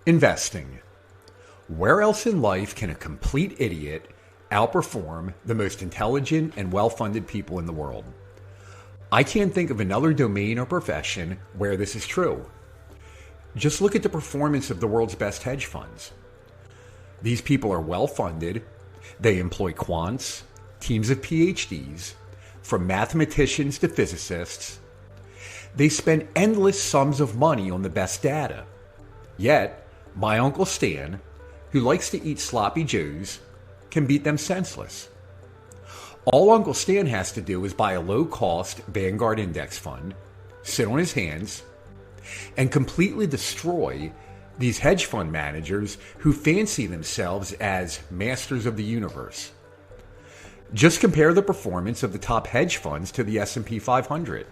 Investing. Where else in life can a complete idiot outperform the most intelligent and well-funded people in the world? I can't think of another domain or profession where this is true. Just look at the performance of the world's best hedge funds. These people are well-funded. They employ quants, teams of PhDs, from mathematicians to physicists. They spend endless sums of money on the best data. Yet, my Uncle Stan, who likes to eat sloppy joes, can beat them senseless. All Uncle Stan has to do is buy a low-cost Vanguard index fund, sit on his hands, and completely destroy these hedge fund managers who fancy themselves as masters of the universe. Just compare the performance of the top hedge funds to the S&P 500.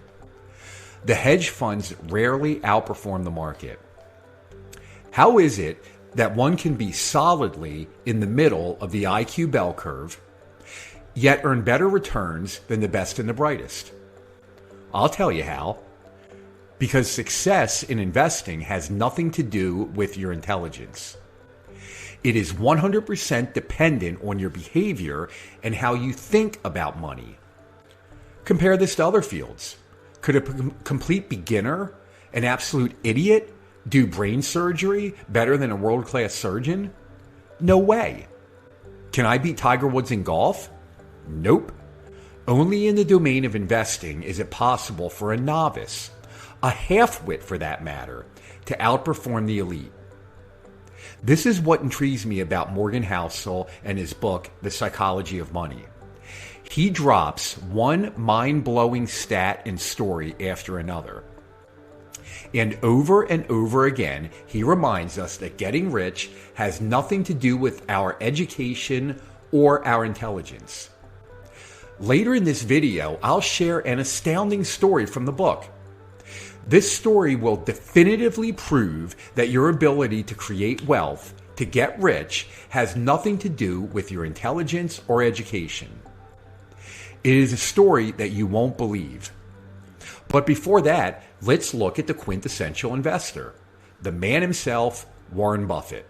The hedge funds rarely outperform the market. How is it that one can be solidly in the middle of the IQ bell curve, yet earn better returns than the best and the brightest? I'll tell you how. Because success in investing has nothing to do with your intelligence. It is 100% dependent on your behavior and how you think about money. Compare this to other fields. Could a complete beginner, an absolute idiot, do brain surgery better than a world-class surgeon? No way. Can I beat Tiger Woods in golf? Nope. Only in the domain of investing is it possible for a novice, a half-wit for that matter, to outperform the elite. This is what intrigues me about Morgan Housel and his book, The Psychology of Money. He drops one mind-blowing stat and story after another. And over again, he reminds us that getting rich has nothing to do with our education or our intelligence. Later in this video, I'll share an astounding story from the book. This story will definitively prove that your ability to create wealth, to get rich, has nothing to do with your intelligence or education. It is a story that you won't believe. But before that, let's look at the quintessential investor, the man himself, Warren Buffett.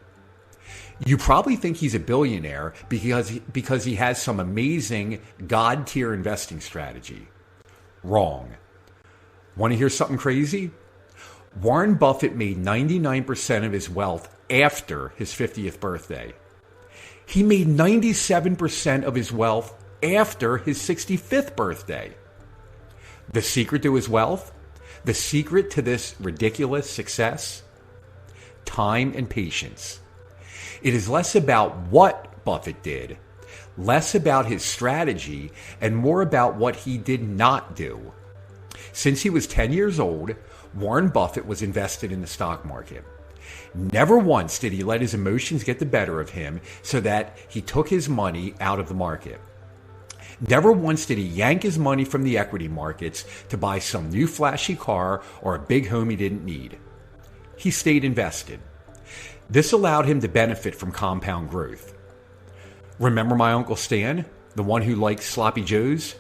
You probably think he's a billionaire because he has some amazing God-tier investing strategy. Wrong. Want to hear something crazy? Warren Buffett made 99% of his wealth after his 50th birthday. He made 97% of his wealth after his 65th birthday. The secret to his wealth? The secret to this ridiculous success? Time and patience. It is less about what Buffett did, less about his strategy, and more about what he did not do. Since he was 10 years old, Warren Buffett was invested in the stock market. Never once did he let his emotions get the better of him so that he took his money out of the market. Never once did he yank his money from the equity markets to buy some new flashy car or a big home he didn't need. He stayed invested. This allowed him to benefit from compound growth. Remember my Uncle Stan, the one who likes sloppy joes?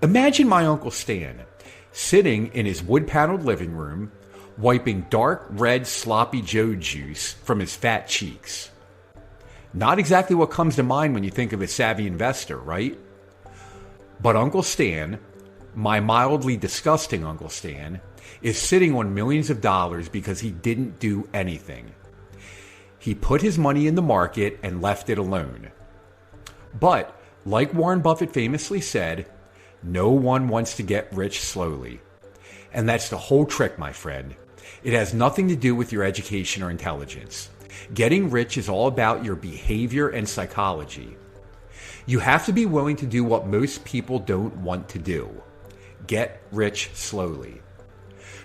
Imagine my Uncle Stan sitting in his wood-paneled living room, wiping dark red sloppy joe juice from his fat cheeks. Not exactly what comes to mind when you think of a savvy investor, right? But Uncle Stan, my mildly disgusting Uncle Stan, is sitting on millions of dollars because he didn't do anything. He put his money in the market and left it alone. But, like Warren Buffett famously said, no one wants to get rich slowly. And that's the whole trick, my friend. It has nothing to do with your education or intelligence. Getting rich is all about your behavior and psychology. You have to be willing to do what most people don't want to do. Get rich slowly.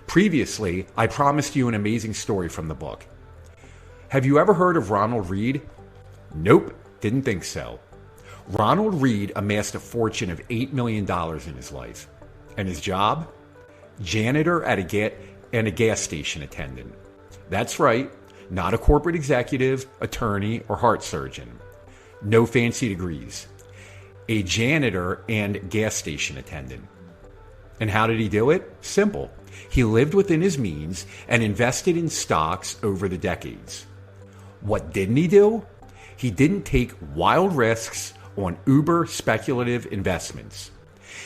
Previously, I promised you an amazing story from the book. Have you ever heard of Ronald Read? Nope, didn't think so. Ronald Read amassed a fortune of $8 million in his life. And his job? Janitor at a gas station attendant. That's right, not a corporate executive, attorney, or heart surgeon. No fancy degrees. A janitor and gas station attendant. And how did he do it? Simple. He lived within his means and invested in stocks over the decades. What didn't he do? He didn't take wild risks on uber speculative investments.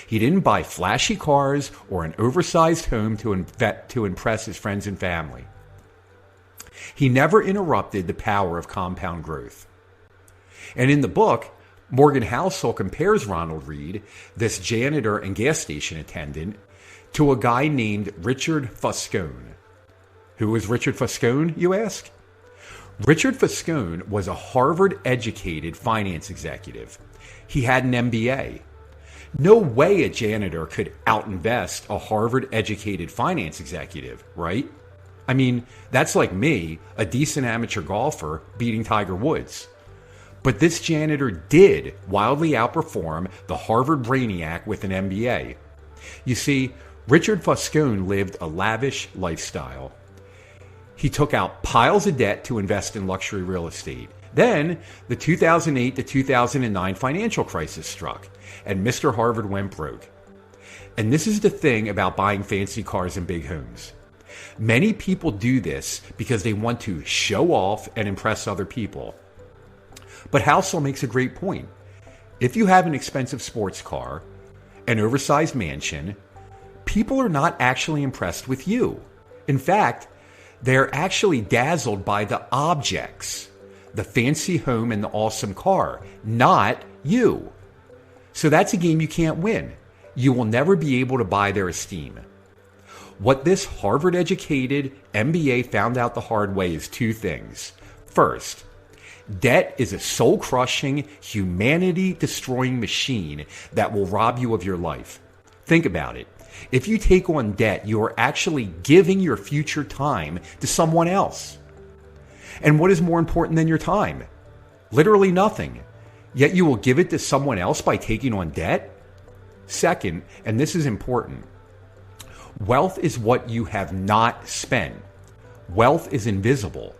He didn't buy flashy cars or an oversized home to impress his friends and family. He never interrupted the power of compound growth. And in the book, Morgan Housel compares Ronald Read, this janitor and gas station attendant, to a guy named Richard Foscone. Who was Richard Foscone, you ask? Richard Foscone was a Harvard-educated finance executive. He had an MBA. No way a janitor could outinvest a Harvard-educated finance executive, right? I mean, that's like me, a decent amateur golfer, beating Tiger Woods. But this janitor did wildly outperform the Harvard brainiac with an MBA. You see, Richard Foscone lived a lavish lifestyle. He took out piles of debt to invest in luxury real estate. Then, the 2008 to 2009 financial crisis struck, and Mr. Harvard went broke. And this is the thing about buying fancy cars and big homes. Many people do this because they want to show off and impress other people. But Housel makes a great point. If you have an expensive sports car, an oversized mansion, people are not actually impressed with you. In fact, they're actually dazzled by the objects, the fancy home and the awesome car, not you. So that's a game you can't win. You will never be able to buy their esteem. What this Harvard-educated MBA found out the hard way is two things. First, debt is a soul-crushing, humanity-destroying machine that will rob you of your life. Think about it. If you take on debt, you are actually giving your future time to someone else. And what is more important than your time? Literally nothing. Yet you will give it to someone else by taking on debt? Second, and this is important, wealth is what you have not spent. Wealth is invisible.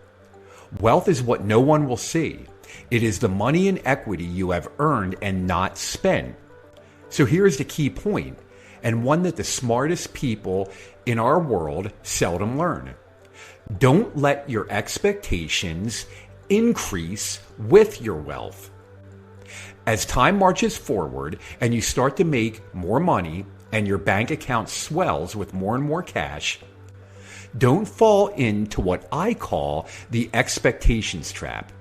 Wealth is what no one will see. It is the money and equity you have earned and not spent. So here's the key point, and one that the smartest people in our world seldom learn. Don't let your expectations increase with your wealth. As time marches forward and you start to make more money and your bank account swells with more and more cash, don't fall into what I call the expectations trap.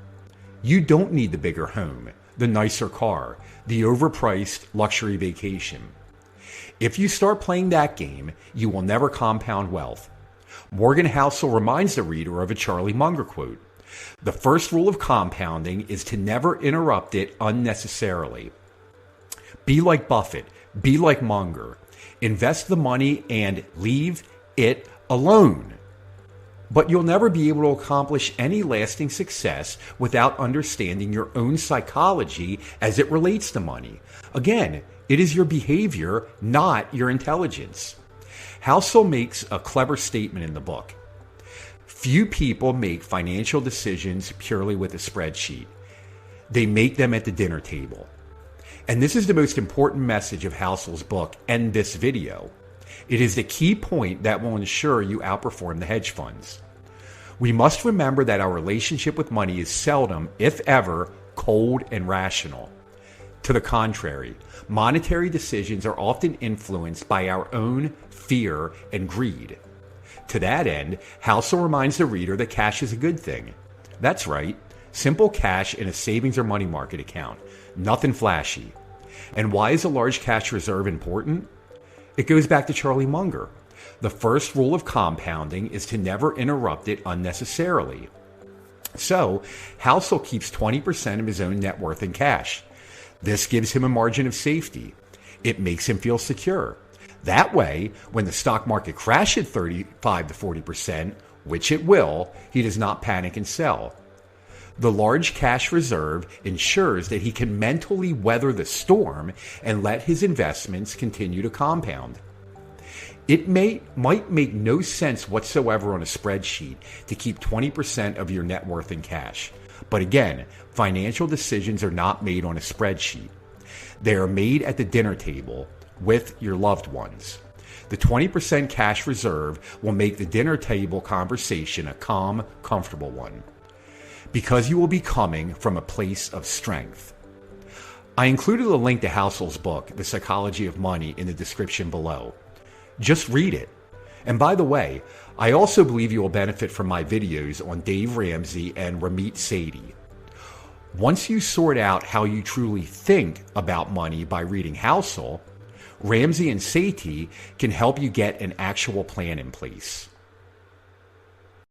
You don't need the bigger home, the nicer car, the overpriced luxury vacation. If you start playing that game, you will never compound wealth. Morgan Housel reminds the reader of a Charlie Munger quote. The first rule of compounding is to never interrupt it unnecessarily. Be like Buffett. Be like Munger. Invest the money and leave it alone. But you'll never be able to accomplish any lasting success without understanding your own psychology as it relates to money. Again, it is your behavior, not your intelligence. Housel makes a clever statement in the book. Few people make financial decisions purely with a spreadsheet. They make them at the dinner table. And this is the most important message of Housel's book and this video. It is the key point that will ensure you outperform the hedge funds. We must remember that our relationship with money is seldom, if ever, cold and rational. To the contrary, monetary decisions are often influenced by our own fear and greed. To that end, Housel reminds the reader that cash is a good thing. That's right, simple cash in a savings or money market account. Nothing flashy. And why is a large cash reserve important? It goes back to Charlie Munger. The first rule of compounding is to never interrupt it unnecessarily. So, Housel keeps 20% of his own net worth in cash. This gives him a margin of safety. It makes him feel secure. That way, when the stock market crashes 35 to 40%, which it will, he does not panic and sell. The large cash reserve ensures that he can mentally weather the storm and let his investments continue to compound. It might make no sense whatsoever on a spreadsheet to keep 20% of your net worth in cash. But again, financial decisions are not made on a spreadsheet. They are made at the dinner table with your loved ones. The 20% cash reserve will make the dinner table conversation a calm, comfortable one. because you will be coming from a place of strength. I included a link to Housel's book, The Psychology of Money, in the description below. Just read it. And by the way, I also believe you will benefit from my videos on Dave Ramsey and Ramit Sethi. Once you sort out how you truly think about money by reading Housel, Ramsey and Sethi can help you get an actual plan in place.